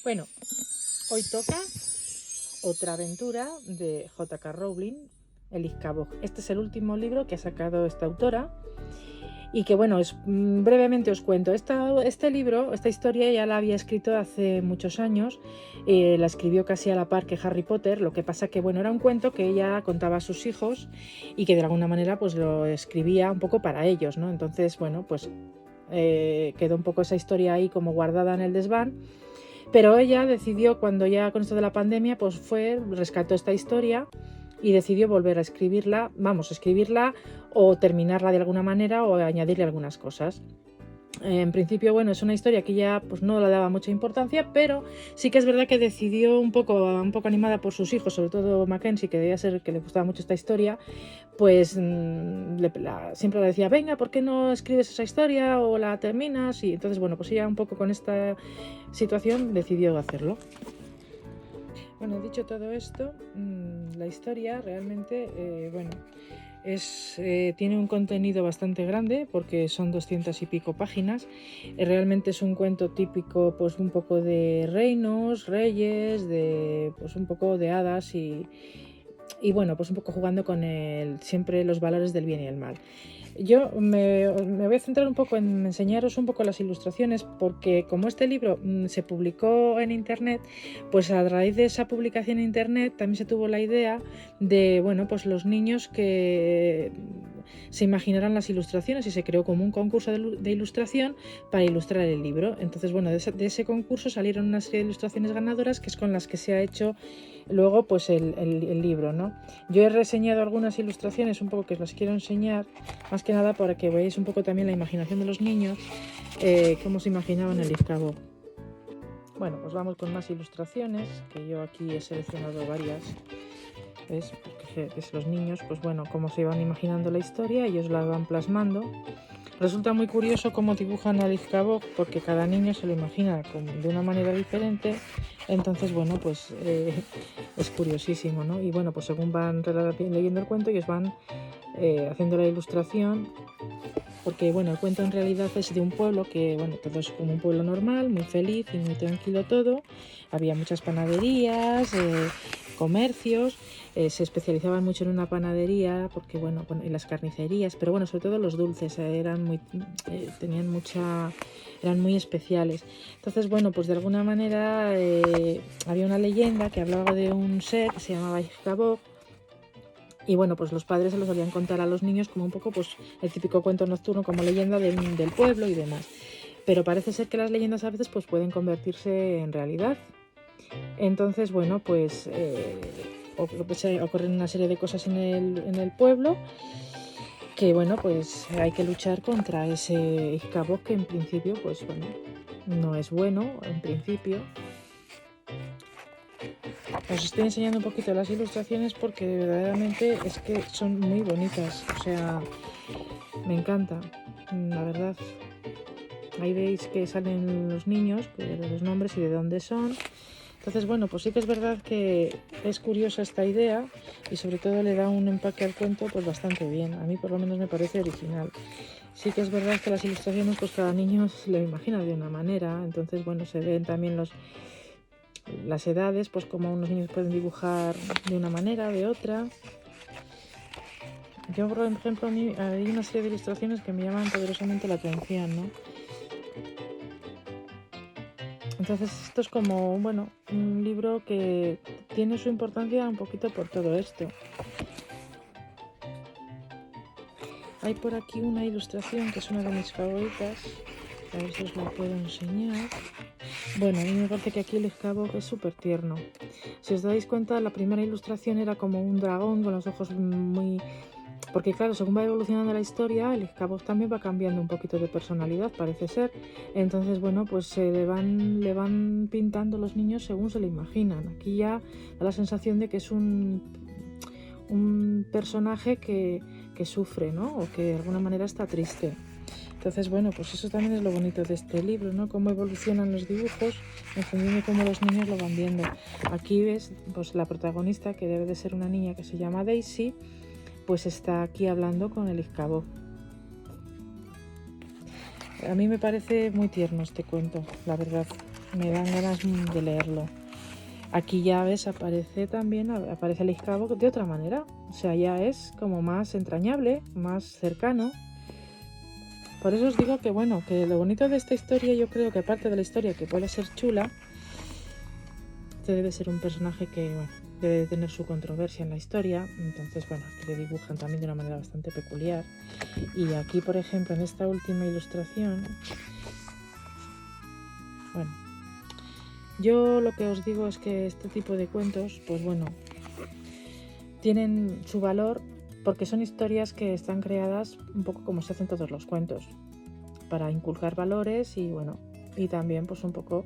Bueno, hoy toca otra aventura de J.K. Rowling, El Izcabog. Este es el último libro que ha sacado esta autora y que, bueno, brevemente os cuento. Este libro, esta historia ya la había escrito hace muchos años, la escribió casi a la par que Harry Potter. Lo que pasa que, bueno, era un cuento que ella contaba a sus hijos y que de alguna manera pues lo escribía un poco para ellos, ¿no? Entonces, bueno, pues quedó un poco esa historia ahí como guardada en el desván. Pero ella decidió, cuando ya con esto de la pandemia, pues rescató esta historia y decidió volver a escribirla, escribirla o terminarla de alguna manera o añadirle algunas cosas. En principio, bueno, es una historia que ya pues no le daba mucha importancia, pero sí que es verdad que decidió un poco animada por sus hijos, sobre todo Mackenzie, que debía ser que le gustaba mucho esta historia, pues siempre le decía, venga, ¿por qué no escribes esa historia o la terminas? Y entonces, bueno, pues ella un poco con esta situación decidió hacerlo. Bueno, dicho todo esto, la historia realmente, tiene un contenido bastante grande porque son 200 y pico páginas. Realmente es un cuento típico, pues un poco de reinos, reyes, pues un poco de hadas y bueno, pues un poco jugando con siempre los valores del bien y el mal. Yo me voy a centrar un poco en enseñaros un poco las ilustraciones, porque como este libro se publicó en internet, pues a raíz de esa publicación en internet también se tuvo la idea de, bueno, pues los niños que se imaginaran las ilustraciones y se creó como un concurso de ilustración para ilustrar el libro. Entonces, bueno, de ese concurso salieron una serie de ilustraciones ganadoras que es con las que se ha hecho luego pues el libro, ¿no? Yo he reseñado algunas ilustraciones un poco que os las quiero enseñar, más que nada para que veáis un poco también la imaginación de los niños, cómo se imaginaban el Izcabog. Bueno, pues vamos con más ilustraciones, que yo aquí he seleccionado varias. ¿Ves? Porque los niños, pues bueno, cómo se iban imaginando la historia, ellos la van plasmando. Resulta muy curioso cómo dibujan al Izcabog, porque cada niño se lo imagina de una manera diferente. Entonces, bueno, pues es curiosísimo, ¿no? Y bueno, pues según van leyendo el cuento, ellos van haciendo la ilustración, porque bueno, el cuento en realidad es de un pueblo que, bueno, todo es como un pueblo normal, muy feliz y muy tranquilo todo. Había muchas panaderías, comercios, se especializaban mucho en una panadería, porque bueno, en las carnicerías, pero bueno, sobre todo los dulces eran muy especiales. Entonces, bueno, pues de alguna manera había una leyenda que hablaba de un ser que se llamaba Izcabog. Y bueno, pues los padres se lo solían contar a los niños como un poco pues el típico cuento nocturno, como leyenda del pueblo y demás. Pero parece ser que las leyendas a veces pues pueden convertirse en realidad. Entonces, bueno, pues ocurren una serie de cosas en el pueblo que, bueno, pues hay que luchar contra ese Izcabog que en principio, pues bueno, no es bueno en principio. Os estoy enseñando un poquito las ilustraciones porque verdaderamente es que son muy bonitas, o sea, me encanta, la verdad. Ahí veis que salen los niños, los nombres y de dónde son. Entonces, bueno, pues sí que es verdad que es curiosa esta idea y sobre todo le da un empaque al cuento pues bastante bien. A mí por lo menos me parece original. Sí que es verdad que las ilustraciones pues cada niño se lo imagina de una manera, entonces bueno, se ven también las edades, pues como unos niños pueden dibujar de una manera, de otra. Yo, por ejemplo, a mí hay una serie de ilustraciones que me llaman poderosamente la atención, ¿no? Entonces esto es como, bueno, un libro que tiene su importancia un poquito por todo esto. Hay por aquí una ilustración que es una de mis favoritas, a ver si os la puedo enseñar. Bueno, a mí me parece que aquí el Izcabog es súper tierno. Si os dais cuenta, la primera ilustración era como un dragón con los ojos muy... Porque claro, según va evolucionando la historia, el Izcabog también va cambiando un poquito de personalidad, parece ser. Entonces, bueno, pues se le van pintando los niños según se le imaginan. Aquí ya da la sensación de que es un personaje que sufre, ¿no? O que de alguna manera está triste. Entonces, bueno, pues eso también es lo bonito de este libro, ¿no? Cómo evolucionan los dibujos en función de cómo los niños lo van viendo. Aquí ves, pues la protagonista, que debe de ser una niña que se llama Daisy, pues está aquí hablando con el Izcabog. A mí me parece muy tierno este cuento, la verdad. me dan ganas de leerlo. Aquí ya ves, aparece el Icabo de otra manera, o sea, ya es como más entrañable, más cercano. Por eso os digo que bueno, que lo bonito de esta historia, yo creo que aparte de la historia que puede ser chula, este debe ser un personaje que, bueno, debe de tener su controversia en la historia, entonces bueno, que le dibujan también de una manera bastante peculiar. Y aquí, por ejemplo, en esta última ilustración, bueno, yo lo que os digo es que este tipo de cuentos, pues bueno, tienen su valor porque son historias que están creadas un poco como se hacen todos los cuentos, para inculcar valores y bueno, y también pues un poco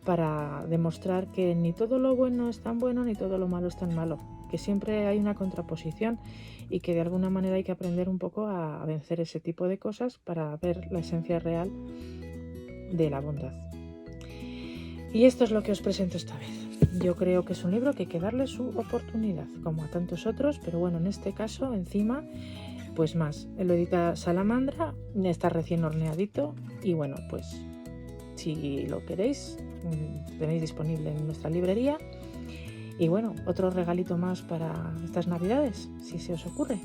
para demostrar que ni todo lo bueno es tan bueno ni todo lo malo es tan malo, que siempre hay una contraposición y que de alguna manera hay que aprender un poco a vencer ese tipo de cosas para ver la esencia real de la bondad. Y esto es lo que os presento esta vez. Yo creo que es un libro que hay que darle su oportunidad, como a tantos otros, pero bueno, en este caso, encima, pues más. Lo edita Salamandra, está recién horneadito y bueno, pues si lo queréis, tenéis disponible en nuestra librería. Y bueno, otro regalito más para estas navidades, si se os ocurre.